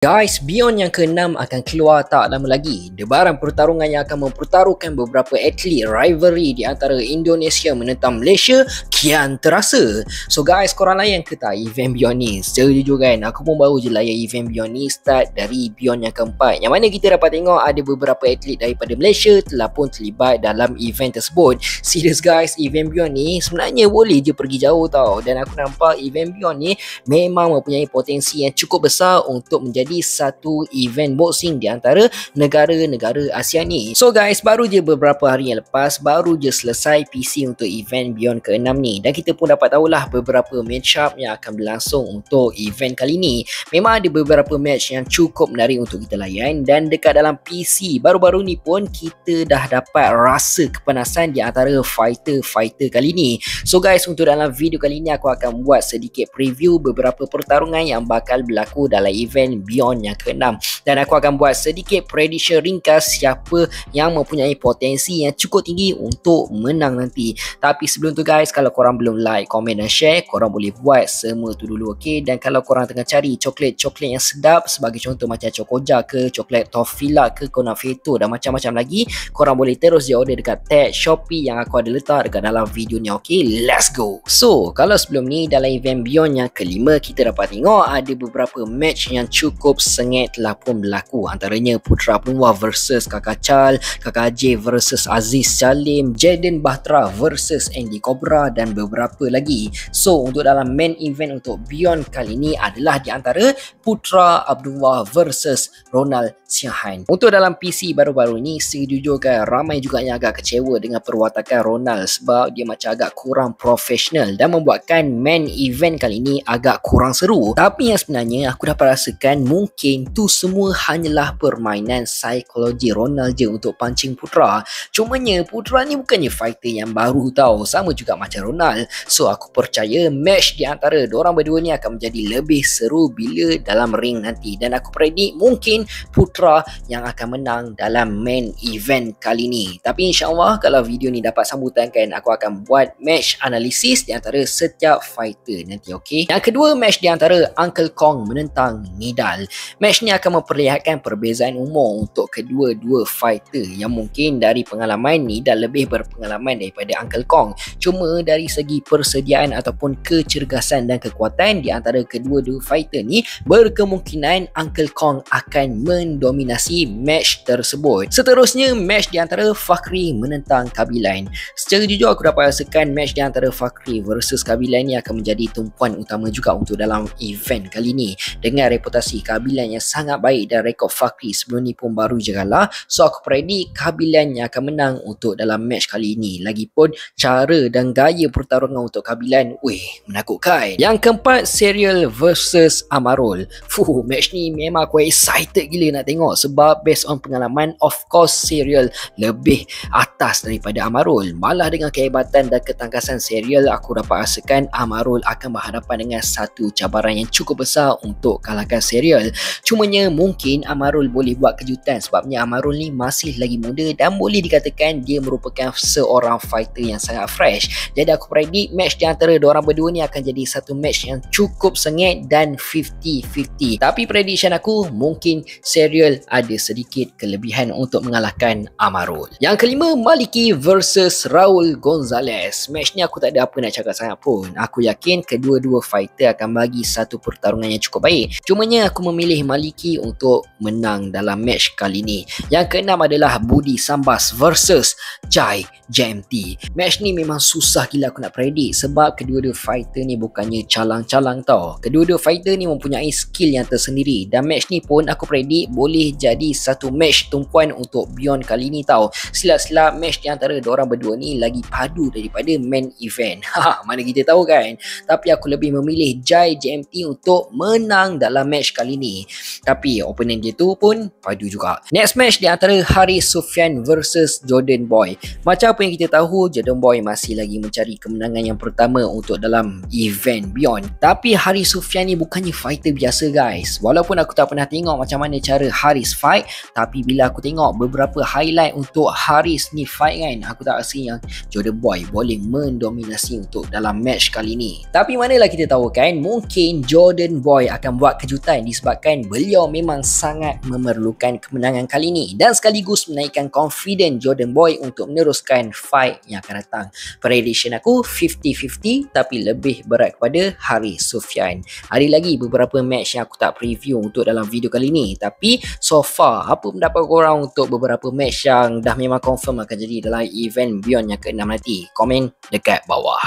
Guys, Beyond yang ke-6 akan keluar tak lama lagi. Debaran pertarungan yang akan mempertaruhkan beberapa atlet rivalry di antara Indonesia menentang Malaysia kian terasa. So guys, korang layan ke tak event Beyond ni? Secara jujur kan, aku pun baru je layan event Beyond ni start dari Beyond yang keempat. Yang mana kita dapat tengok ada beberapa atlet daripada Malaysia telah pun terlibat dalam event tersebut. Serius guys, event Beyond ni sebenarnya boleh je pergi jauh tau. Dan aku nampak event Beyond ni memang mempunyai potensi yang cukup besar untuk menjadi satu event boxing di antara negara-negara Asia ni. So guys, baru je beberapa hari yang lepas baru je selesai PC untuk event Beyond ke-6 ni, dan kita pun dapat tahulah beberapa match-up yang akan berlangsung untuk event kali ni. Memang ada beberapa match yang cukup menarik untuk kita layan, dan dekat dalam PC baru-baru ni pun kita dah dapat rasa kepanasan di antara fighter-fighter kali ni. So guys, untuk dalam video kali ni aku akan buat sedikit preview beberapa pertarungan yang bakal berlaku dalam event Beyond yang ke-6, dan aku akan buat sedikit prediction ringkas siapa yang mempunyai potensi yang cukup tinggi untuk menang nanti. Tapi sebelum tu guys, kalau korang belum like, komen dan share, korang boleh buat semua tu dulu, ok? Dan kalau korang tengah cari coklat-coklat yang sedap sebagai contoh macam Chocoja ke, coklat Toffila ke, Confetto dan macam-macam lagi, korang boleh terus je order dekat tag Shopee yang aku ada letak dekat dalam video ni, ok? Let's go! So, kalau sebelum ni dalam event Beyond yang ke-5 kita dapat tengok ada beberapa match yang cukup sengit telah pun berlaku, antaranya Putra Punwa versus Kakak Chal, Kakak J versus Aziz Salim, Jaden Bahtera versus Andy Cobra dan beberapa lagi. So untuk dalam main event untuk Beyond kali ni adalah di antara Putra Abdullah versus Ronald Siahan. Untuk dalam PC baru-baru ni sejujurnya ramai juga yang agak kecewa dengan perwatakan Ronald sebab dia macam agak kurang profesional dan membuatkan main event kali ni agak kurang seru. Tapi yang sebenarnya aku dapat rasakan mungkin tu semua hanyalah permainan psikologi Ronald je untuk pancing Putra. Cumanya Putra ni bukannya fighter yang baru tau, sama juga macam Ronald. So aku percaya match di antara diorang berdua ni akan menjadi lebih seru bila dalam ring nanti, dan aku predik mungkin Putra yang akan menang dalam main event kali ni. Tapi insyaAllah kalau video ni dapat sambutan kan, aku akan buat match analisis di antara setiap fighter nanti, ok? Yang kedua, match di antara Uncle Kong menentang Nidal. Match ni akan memperlihatkan perbezaan umur untuk kedua-dua fighter yang mungkin dari pengalaman Nidal lebih berpengalaman daripada Uncle Kong. Cuma dari segi persediaan ataupun kecergasan dan kekuatan di antara kedua-dua fighter ni, berkemungkinan Uncle Kong akan mendominasi match tersebut. Seterusnya, match di antara Fakhri menentang Kabilan. Secara jujur aku dapat rasakan match di antara Fakhri versus Kabilan ni akan menjadi tumpuan utama juga untuk dalam event kali ni. Dengan reputasi Kabilan yang sangat baik dan rekod Fakhri sebelum ni pun baru je kalah, so aku predik Kabilan yang akan menang untuk dalam match kali ni. Lagipun cara dan gaya pertarungan untuk Kabilan, menakutkan. Yang keempat, Serial versus Amarul. Match ni memang aku excited gila nak tengok sebab based on pengalaman, of course Serial lebih atas daripada Amarul. Malah dengan kehebatan dan ketangkasan Serial, aku dapat rasakan Amarul akan berhadapan dengan satu cabaran yang cukup besar untuk kalahkan Serial. Cumanya mungkin Amarul boleh buat kejutan sebabnya Amarul ni masih lagi muda dan boleh dikatakan dia merupakan seorang fighter yang sangat fresh. Jadi aku predik match di antara diorang berdua ni akan jadi satu match yang cukup sengit dan 50-50. Tapi prediction aku mungkin Serial ada sedikit kelebihan untuk mengalahkan Amarul. Yang kelima, Maliki versus Raul Gonzalez. Match ni aku tak ada apa nak cakap sangat pun. Aku yakin kedua-dua fighter akan bagi satu pertarungan yang cukup baik. Cumanya aku memilih Maliki untuk menang dalam match kali ni. Yang keenam adalah Budi Sambas versus Jai JMT. Match ni memang susah gila aku nak predik sebab kedua-dua fighter ni bukannya calang-calang tau. Kedua-dua fighter ni mempunyai skill yang tersendiri, dan match ni pun aku predik boleh jadi satu match tumpuan untuk Beyond kali ni tau. Silap-silap match di antara diorang berdua ni lagi padu daripada main event. Mana kita tahu kan. Tapi aku lebih memilih Jai JMT untuk menang dalam match kali ni. Tapi opponent dia tu pun padu juga. Next match di antara Haris Sufyan versus Jordan Boy. Macam apa yang kita tahu, Jordan Boy masih lagi mencari kemenangan yang pertama untuk dalam event Beyond. Tapi Haris Sufyan ni bukannya fighter biasa guys. Walaupun aku tak pernah tengok macam mana cara Haris fight, tapi bila aku tengok beberapa highlight untuk Haris ni fight kan, aku tak rasa yang Jordan Boy boleh mendominasi untuk dalam match kali ni. Tapi manalah kita tahu kan, mungkin Jordan Boy akan buat kejutan disebabkan beliau memang sangat memerlukan kemenangan kali ni dan sekaligus menaikkan confidence Jordan Boy untuk meneruskan fight yang akan datang. Prediction aku 50-50 tapi lebih berat kepada Haris Sufyan. Ada lagi beberapa match yang aku tak preview untuk dalam video kali ni, tapi so far apa pendapat korang untuk beberapa match yang dah memang confirm akan jadi dalam event Beyond yang ke-6 nanti? Komen dekat bawah.